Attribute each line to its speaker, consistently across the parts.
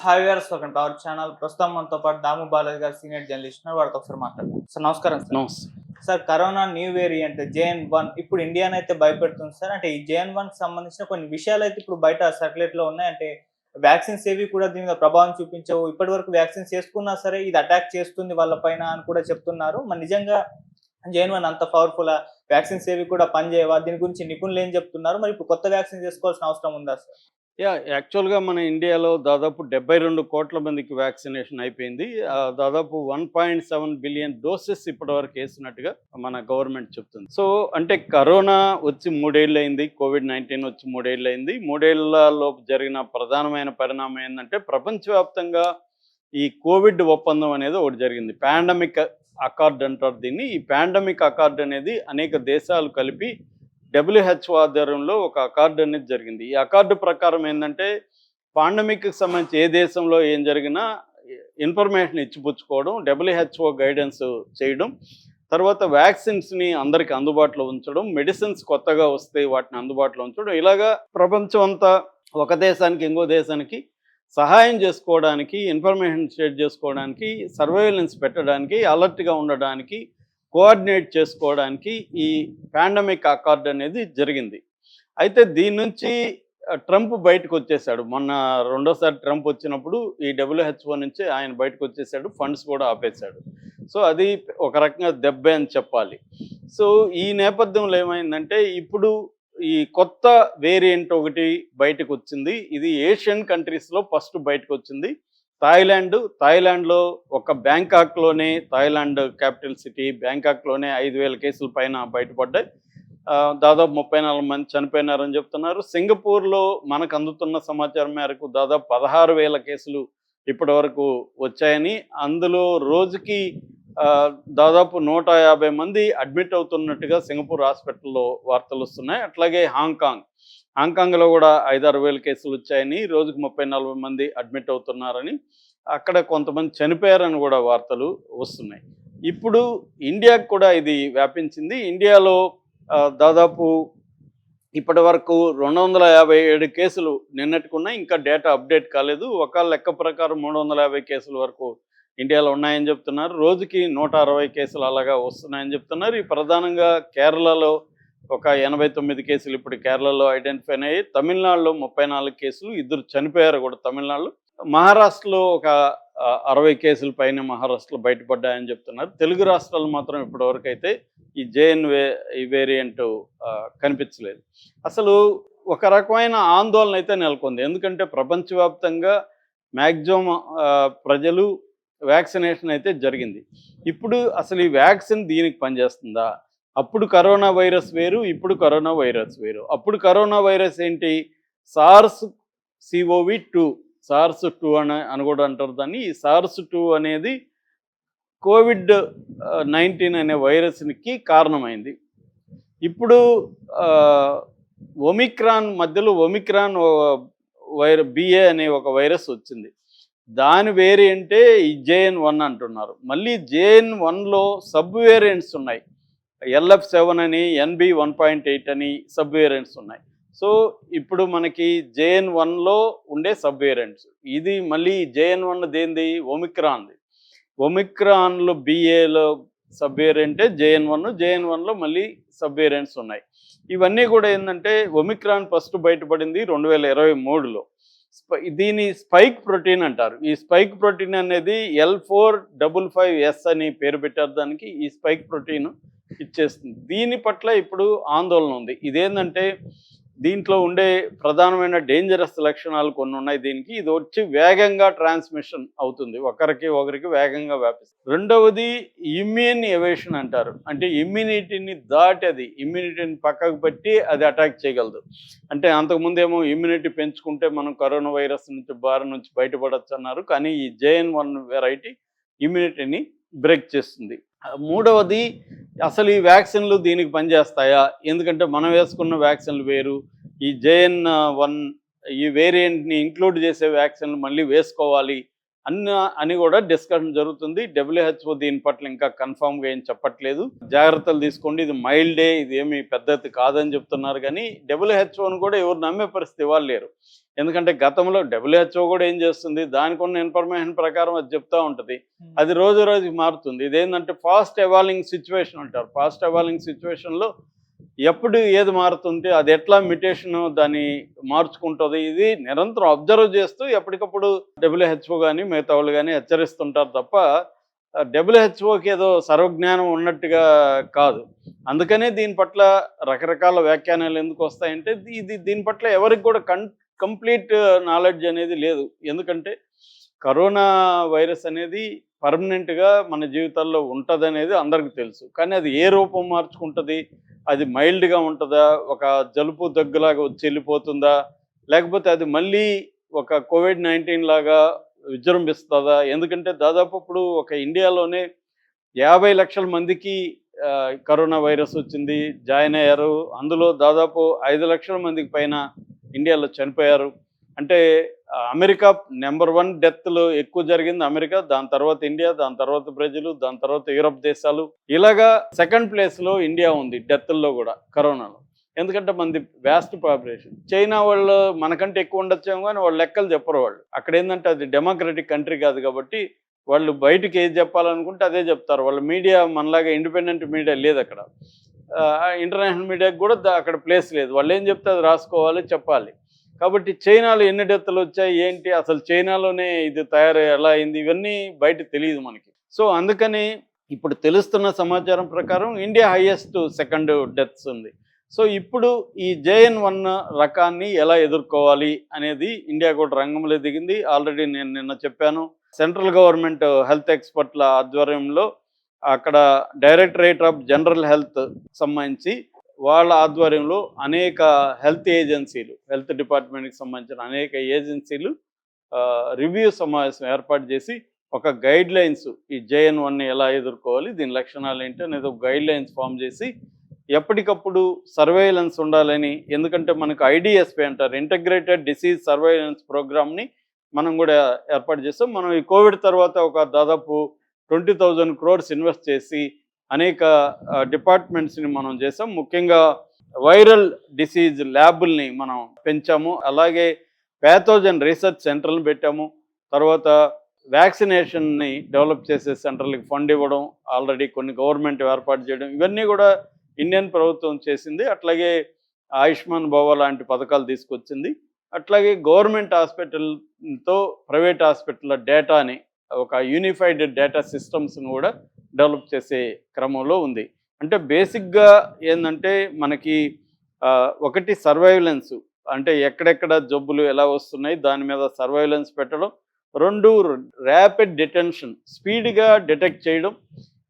Speaker 1: Hi viewers, welcome to our channel. ప్రస్తుతం మనతో పాటు దాము బాలాజీ గారు, సీనియర్ జర్నలిస్ట్ ఉన్నారు. వాడితో ఒకసారి మాట్లాడదాం. సార్ నమస్కారం. సార్
Speaker 2: నమస్తే.
Speaker 1: Sir corona new variant JN.1 ఇప్పుడు ఇండియాని అయితే భయపెడుతుంది సార్. అంటే ఈ JN.1 కి సంబంధించిన కొన్ని విషయాలు అయితే ఇప్పుడు బయట సర్క్యులేట్ లో ఉన్నాయి. అంటే వ్యాక్సిన్స్ ఏవి కూడా దీని మీద ప్రభావం చూపించవు. ఇప్పటి వరకు వ్యాక్సిన్స్ చేసుకున్నా సరే ఇది అటాక్ చేస్తుంది వాళ్ళ పైన అని కూడా చెప్తున్నారు. మరి నిజంగా JN.1 అంత పవర్ఫుల్? వ్యాక్సిన్స్ ఏవి కూడా పనిచేయవా? దీని గురించి నిపుణులు ఏం చెప్తున్నారు? మరి ఇప్పుడు కొత్త వ్యాక్సిన్ చేసుకోవాల్సిన అవసరం ఉందా సార్?
Speaker 2: యాక్చువల్‌గా మన ఇండియాలో దాదాపు 72 కోట్ల మందికి వ్యాక్సినేషన్ అయిపోయింది. దాదాపు 1.7 బిలియన్ డోసెస్ ఇప్పటివరకు ఏసినట్టుగా మన గవర్నమెంట్ చెప్తుంది. సో, అంటే కరోనా వచ్చి 3 ఏళ్లయింది. కోవిడ్-19 వచ్చి 3 ఏళ్లయింది. 3 ఏళ్లలోపు జరిగిన ప్రధానమైన పరిణామం ఏందంటే, ప్రపంచవ్యాప్తంగా ఈ కోవిడ్ ఒప్పందం అనేది ఒకటి జరిగింది. పాండమిక్ అకార్డ్ అంటారు దీన్ని. ఈ పాండమిక్ అకార్డ్ అనేది అనేక దేశాలు కలిపి WHO ఆధ్వర్యంలో ఒక అకార్డు అనేది జరిగింది. ఈ అకార్డు ప్రకారం ఏంటంటే, పాండమిక్కి సంబంధించి ఏ దేశంలో ఏం జరిగినా ఇన్ఫర్మేషన్ ఇచ్చిపుచ్చుకోవడం, WHO గైడెన్స్ చేయడం, తర్వాత వ్యాక్సిన్స్ని అందరికి అందుబాటులో ఉంచడం, మెడిసిన్స్ కొత్తగా వస్తే వాటిని అందుబాటులో ఉంచడం, ఇలాగా ప్రపంచం అంతా ఒక దేశానికి ఇంకో దేశానికి సహాయం చేసుకోవడానికి, ఇన్ఫర్మేషన్ షేర్ చేసుకోవడానికి, సర్వేలెన్స్ పెట్టడానికి, అలర్ట్గా ఉండడానికి, కోఆర్డినేట్ చేసుకోవడానికి ఈ పాండమిక్ అకార్డ్ అనేది జరిగింది. అయితే దీని నుంచి ట్రంప్ బయటకు వచ్చేసాడు. మొన్న రెండోసారి ట్రంప్ వచ్చినప్పుడు ఈ WHO నుంచి ఆయన బయటకు వచ్చేసాడు. ఫండ్స్ కూడా ఆపేశాడు. సో అది ఒక రకంగా దెబ్బే అని చెప్పాలి. సో ఈ నేపథ్యంలో ఏమైందంటే, ఇప్పుడు ఈ కొత్త వేరియంట్ ఒకటి బయటకు వచ్చింది. ఇది ఏషియన్ కంట్రీస్లో ఫస్ట్ బయటకు వచ్చింది. థాయిలాండ్లో ఒక బ్యాంకాక్లోనే, థాయిలాండ్ క్యాపిటల్ సిటీ బ్యాంకాక్లోనే 5,000 కేసుల పైన బయటపడ్డాయి. దాదాపు 34 మంది చనిపోయినారని చెప్తున్నారు. సింగపూర్లో మనకు అందుతున్న సమాచారం మేరకు దాదాపు 16,000 కేసులు ఇప్పటి వరకు వచ్చాయని, అందులో రోజుకి దాదాపు 150 మంది అడ్మిట్ అవుతున్నట్టుగా సింగపూర్ హాస్పిటల్లో వార్తలు వస్తున్నాయి. అట్లాగే హాంకాంగ్లో కూడా 5-6 వేల కేసులు వచ్చాయని, రోజుకు 30-40 మంది అడ్మిట్ అవుతున్నారని, అక్కడ కొంతమంది చనిపోయారని కూడా వార్తలు వస్తున్నాయి. ఇప్పుడు ఇండియాకు కూడా ఇది వ్యాపించింది. ఇండియాలో దాదాపు ఇప్పటి వరకు 257 కేసులు నిన్నటికున్నాయి. ఇంకా డేటా అప్డేట్ కాలేదు. ఒక లెక్క ప్రకారం 350 కేసుల వరకు ఇండియాలో ఉన్నాయని చెప్తున్నారు. రోజుకి 160 కేసులు అలాగా వస్తున్నాయని చెప్తున్నారు. ఈ ప్రధానంగా కేరళలో ఒక 89 కేసులు ఇప్పుడు కేరళలో ఐడెంటిఫై అయ్యాయి. తమిళనాడులో 34 కేసులు, 2 చనిపోయారు కూడా తమిళనాడులో. మహారాష్ట్రలో ఒక 60 కేసుల పైన మహారాష్ట్రలో బయటపడ్డాయని చెప్తున్నారు. తెలుగు రాష్ట్రాలు మాత్రం ఇప్పటివరకు అయితే ఈ ఈ వేరియంట్ కనిపించలేదు. అసలు ఒక రకమైన ఆందోళన అయితే నెలకొంది. ఎందుకంటే ప్రపంచవ్యాప్తంగా మ్యాక్సిమం ప్రజలు వ్యాక్సినేషన్ అయితే జరిగింది. ఇప్పుడు అసలు ఈ వ్యాక్సిన్ దీనికి పనిచేస్తుందా? అప్పుడు కరోనా వైరస్ వేరు, ఇప్పుడు కరోనా వైరస్ వేరు. అప్పుడు కరోనా వైరస్ ఏంటి? SARS-CoV-2 SARS-2 అని కూడా అంటారు దాన్ని. ఈ SARS-2 అనేది కోవిడ్-19 అనే వైరస్కి కారణమైంది. ఇప్పుడు మధ్యలో ఒమిక్రాన్ BA అనే ఒక వైరస్ వచ్చింది. దాని వేరియంటే ఈ JN.1 అంటున్నారు. మళ్ళీ JN.1లో సబ్ వేరియంట్స్ ఉన్నాయి. LF7 అని, NB1.8 అని సబ్ వేరియంట్స్ ఉన్నాయి. సో ఇప్పుడు మనకి JN.1లో ఉండే సబ్ వేరియంట్స్, ఇది మళ్ళీ JN.1 దేంది? ఒమిక్రాన్లో BAలో సబ్ వేరియంటే JN.1లో మళ్ళీ సబ్ వేరియంట్స్ ఉన్నాయి. ఇవన్నీ కూడా ఏంటంటే, ఒమిక్రాన్ ఫస్ట్ బయటపడింది 2023లో. దీని స్పైక్ ప్రోటీన్ అంటారు. ఈ స్పైక్ ప్రోటీన్ అనేది L455S అని పేరు పెట్టారు దానికి. ఈ స్పైక్ ప్రోటీన్ ఇచ్చేస్తుంది. దీని పట్ల ఇప్పుడు ఆందోళన ఉంది. ఇదేంటంటే, దీంట్లో ఉండే ప్రధానమైన డేంజరస్ లక్షణాలు కొన్ని ఉన్నాయి దీనికి. ఇది వచ్చి వేగంగా ట్రాన్స్మిషన్ అవుతుంది, ఒకరికి వేగంగా వ్యాపిస్తుంది. రెండవది ఇమ్యూన్ ఎవేషన్ అంటారు. అంటే ఇమ్యూనిటీని దాటి, అది ఇమ్యూనిటీని పక్కకు పెట్టి అది అటాక్ చేయగలదు. అంటే అంతకుముందేమో ఇమ్యూనిటీ పెంచుకుంటే మనం కరోనా వైరస్ బారి నుంచి బయటపడచ్చు అన్నారు. కానీ ఈ JN.1 వెరైటీ ఇమ్యూనిటీని బ్రేక్ చేస్తుంది. మూడవది, అసలు ఈ వ్యాక్సిన్లు దీనికి పనిచేస్తాయా? ఎందుకంటే మనం వేసుకున్న వ్యాక్సిన్లు వేరు, ఈ JN.1 ఈ వేరియంట్ని ఇంక్లూడ్ చేసే వ్యాక్సిన్లు మళ్ళీ వేసుకోవాలి అని కూడా డిస్కషన్ జరుగుతుంది. WHO దీని పట్ల ఇంకా కన్ఫామ్గా ఏం చెప్పట్లేదు. జాగ్రత్తలు తీసుకోండి, ఇది మైల్డే, ఇది ఏమి పెద్దది కాదని చెప్తున్నారు. కానీ WHOను కూడా ఎవరు నమ్మే పరిస్థితి ఇవ్వాలి లేరు. ఎందుకంటే గతంలో WHO కూడా ఏం చేస్తుంది, దానికి ఉన్న ఇన్ఫర్మేషన్ ప్రకారం అది చెప్తూ ఉంటుంది. అది రోజు రోజుకి మారుతుంది. ఇదేంటంటే ఫాస్ట్ ఎవాల్వింగ్ సిచ్యువేషన్ అంటారు. ఫాస్ట్ ఎవాల్వింగ్ సిచ్యువేషన్లో ఎప్పుడు ఏది మారుతుంది, అది ఎట్లా మ్యుటేషన్ దాన్ని మార్చుకుంటుంది, ఇది నిరంతరం అబ్జర్వ్ చేస్తూ ఎప్పటికప్పుడు WHO కానీ మిగతా వాళ్ళు కానీ హెచ్చరిస్తుంటారు తప్ప WHO ఏదో సర్వజ్ఞానం ఉన్నట్టుగా కాదు. అందుకనే దీని పట్ల రకరకాల వ్యాఖ్యానాలు ఎందుకు వస్తాయంటే దీని పట్ల ఎవరికి కూడా కంప్లీట్ నాలెడ్జ్ అనేది లేదు. ఎందుకంటే కరోనా వైరస్ అనేది పర్మనెంట్గా మన జీవితాల్లో ఉంటుంది అనేది అందరికీ తెలుసు. కానీ అది ఏ రూపం మార్చుకుంటుంది, అది మైల్డ్గా ఉంటుందా, ఒక జలుబు దగ్గులాగా వచ్చి వెళ్ళిపోతుందా, లేకపోతే అది మళ్ళీ ఒక COVID-19 లాగా విజృంభిస్తుందా? ఎందుకంటే దాదాపు ఇప్పుడు ఒక ఇండియాలోనే 50 లక్షల మందికి కరోనా వైరస్ వచ్చింది, జాయిన్ అయ్యారు. అందులో దాదాపు 5 లక్షల మందికి పైన ఇండియాలో చనిపోయారు. అంటే అమెరికా నెంబర్ 1 డెత్లు ఎక్కువ జరిగింది అమెరికా, దాని తర్వాత ఇండియా, దాని తర్వాత బ్రెజిల్, దాని తర్వాత యూరప్ దేశాలు. ఇలాగా సెకండ్ ప్లేస్లో ఇండియా ఉంది డెత్ల్లో కూడా కరోనాలో. ఎందుకంటే మనది వ్యాస్ట్ పాపులేషన్. చైనా వాళ్ళు మనకంటే ఎక్కువ ఉండొచ్చేమో కానీ వాళ్ళు లెక్కలు చెప్పరు. వాళ్ళు అక్కడ ఏంటంటే అది డెమోక్రటిక్ కంట్రీ కాదు కాబట్టి వాళ్ళు బయటికి ఏది చెప్పాలనుకుంటే అదే చెప్తారు. వాళ్ళ మీడియా మనలాగా ఇండిపెండెంట్ మీడియా లేదు అక్కడ. ఇంటర్నేషనల్ మీడియాకి కూడా అక్కడ ప్లేస్ లేదు. వాళ్ళు ఏం చెప్తే అది రాసుకోవాలి, చెప్పాలి. కాబట్టి చైనాలో ఎన్ని డెత్తులు వచ్చాయి ఏంటి, అసలు చైనాలోనే ఇది ఎలా అయింది, ఇవన్నీ బయట తెలియదు మనకి. సో అందుకని ఇప్పుడు తెలుస్తున్న సమాచారం ప్రకారం ఇండియా హైయెస్ట్ సెకండ్ డెత్స్ ఉంది. సో ఇప్పుడు ఈ JN1 రకాన్ని ఎలా ఎదుర్కోవాలి అనేది ఇండియా కూడా రంగంలో దిగింది. ఆల్రెడీ నేను నిన్న చెప్పాను, సెంట్రల్ గవర్నమెంట్ హెల్త్ ఎక్స్పర్ట్ల ఆధ్వర్యంలో అక్కడ డైరెక్టరేట్ ఆఫ్ జనరల్ హెల్త్ సంబంధించి వాళ్ళ ఆధ్వర్యంలో అనేక హెల్త్ ఏజెన్సీలు, హెల్త్ డిపార్ట్మెంట్కి సంబంధించిన అనేక ఏజెన్సీలు రివ్యూ సమావేశం ఏర్పాటు చేసి ఒక గైడ్ లైన్స్, ఈ JN1ని ఎలా ఎదుర్కోవాలి, దీని లక్షణాలు ఏంటి అనేది ఒక గైడ్ లైన్స్ ఫామ్ చేసి ఎప్పటికప్పుడు సర్వేలెన్స్ ఉండాలని. ఎందుకంటే మనకు IDSP అంటారు, ఇంటగ్రేటెడ్ డిసీజ్ సర్వేలెన్స్ ప్రోగ్రామ్ని మనం కూడా ఏర్పాటు చేస్తాం. మనం ఈ కోవిడ్ తర్వాత ఒక దాదాపు 20,000 crores ఇన్వెస్ట్ చేసి అనేక డిపార్ట్మెంట్స్ని మనం చేసాం. ముఖ్యంగా వైరల్ డిసీజ్ ల్యాబుల్ని మనం పెంచాము. అలాగే ప్యాథోజన్ రీసెర్చ్ సెంటర్లను పెట్టాము. తర్వాత వ్యాక్సినేషన్ని డెవలప్ చేసే సెంటర్లకు ఫండ్ ఇవ్వడం, ఆల్రెడీ కొన్ని గవర్నమెంట్ ఏర్పాటు చేయడం, ఇవన్నీ కూడా ఇండియన్ ప్రభుత్వం చేసింది. అట్లాగే ఆయుష్మాన్ భవ లాంటి పథకాలు తీసుకొచ్చింది. అట్లాగే గవర్నమెంట్ హాస్పిటల్తో ప్రైవేట్ హాస్పిటల్ డేటాని, ఒక యూనిఫైడ్ డేటా సిస్టమ్స్ను కూడా డెవలప్ చేసే క్రమంలో ఉంది. అంటే బేసిక్గా ఏంటంటే మనకి ఒకటి సర్వైలెన్స్, అంటే ఎక్కడెక్కడ జబ్బులు ఎలా వస్తున్నాయి దాని మీద సర్వైలెన్స్ పెట్టడం. 2 ర్యాపిడ్ డిటెన్షన్, స్పీడ్గా డిటెక్ట్ చేయడం,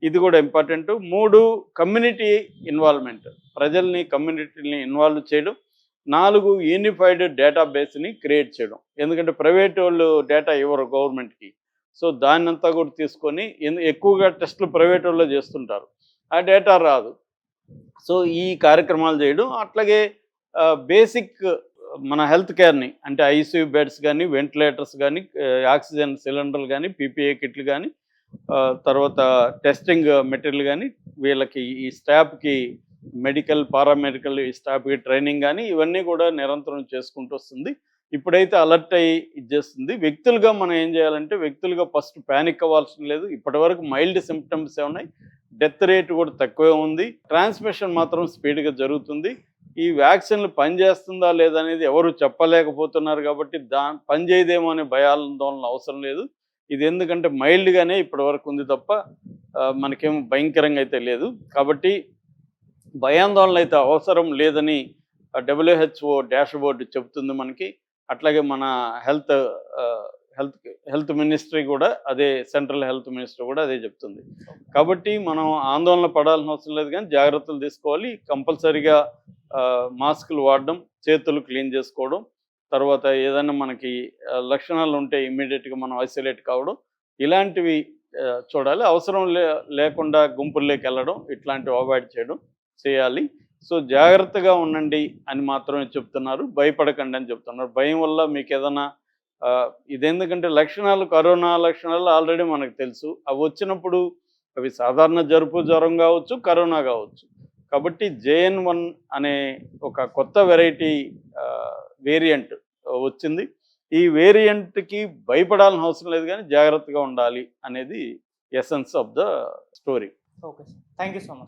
Speaker 2: ఇది కూడా ఇంపార్టెంట్. 3 కమ్యూనిటీ ఇన్వాల్వ్మెంట్, ప్రజల్ని కమ్యూనిటీని ఇన్వాల్వ్ చేయడం. 4 యూనిఫైడ్ డేటాబేస్ని క్రియేట్ చేయడం. ఎందుకంటే ప్రైవేట్ వాళ్ళు డేటా ఇవ్వరు గవర్నమెంట్కి. సో దాన్నంతా కూడా తీసుకొని ఎక్కువగా టెస్టులు ప్రైవేట్ వాళ్ళు చేస్తుంటారు, ఆ డేటా రాదు. సో ఈ కార్యక్రమాలు చేయడం. అట్లాగే బేసిక్ మన హెల్త్ కేర్ని, అంటే ICU బెడ్స్ కానీ, వెంటిలేటర్స్ కానీ, ఆక్సిజన్ సిలిండర్లు కానీ, PPE కిట్లు కానీ, తర్వాత టెస్టింగ్ మెటీరియల్ కానీ, వీళ్ళకి ఈ స్టాఫ్కి మెడికల్, పారామెడికల్ ఈ స్టాఫ్కి ట్రైనింగ్ కానీ, ఇవన్నీ కూడా నిరంతరం చేసుకుంటూ వస్తుంది. ఇప్పుడైతే అలర్ట్ అయ్యి ఇచ్చేస్తుంది. వ్యక్తులుగా మనం ఏం చేయాలంటే, వ్యక్తులుగా ఫస్ట్ ప్యానిక్ అవ్వాల్సిన లేదు. ఇప్పటివరకు మైల్డ్ సిమ్టమ్సే ఉన్నాయి, డెత్ రేట్ కూడా తక్కువే ఉంది, ట్రాన్స్మిషన్ మాత్రం స్పీడ్గా జరుగుతుంది. ఈ వ్యాక్సిన్లు పనిచేస్తుందా లేదా అనేది ఎవరు చెప్పలేకపోతున్నారు కాబట్టి పనిచేయదేమో అనే భయాందోళన అవసరం లేదు. ఇది ఎందుకంటే మైల్డ్గానే ఇప్పటివరకు ఉంది తప్ప మనకేం భయంకరంగా అయితే లేదు. కాబట్టి భయాందోళన అయితే అవసరం లేదని WHO డాష్బోర్డ్ చెబుతుంది మనకి. అట్లాగే మన హెల్త్ మినిస్ట్రీ కూడా అదే, సెంట్రల్ హెల్త్ మినిస్ట్రీ కూడా అదే చెప్తుంది. కాబట్టి మనం ఆందోళన పడాల్సిన అవసరం లేదు, కానీ జాగ్రత్తలు తీసుకోవాలి. కంపల్సరీగా మాస్కులు వాడడం, చేతులు క్లీన్ చేసుకోవడం, తర్వాత ఏదైనా మనకి లక్షణాలు ఉంటే ఇమ్మీడియట్గా మనం ఐసోలేట్ కావడం, ఇలాంటివి చూడాలి. అవసరం లేకుండా గుంపుల్లోకి వెళ్ళడం, ఇట్లాంటివి అవాయిడ్ చేయాలి. సో జాగ్రత్తగా ఉండండి అని మాత్రమే చెప్తున్నారు, భయపడకండి అని చెప్తున్నారు. భయం వల్ల మీకు ఏదైనా ఇదెందుకంటే లక్షణాలు కరోనా లక్షణాలు ఆల్రెడీ మనకు తెలుసు. అవి వచ్చినప్పుడు అవి సాధారణ జరుపు జ్వరం కావచ్చు, కరోనా కావచ్చు. కాబట్టి JN.1 అనే ఒక కొత్త వెరైటీ వేరియంట్ వచ్చింది. ఈ వేరియంట్కి భయపడాల్సిన అవసరం లేదు, కానీ జాగ్రత్తగా ఉండాలి అనేది essence of the story.
Speaker 1: Okay sir, thank you so much.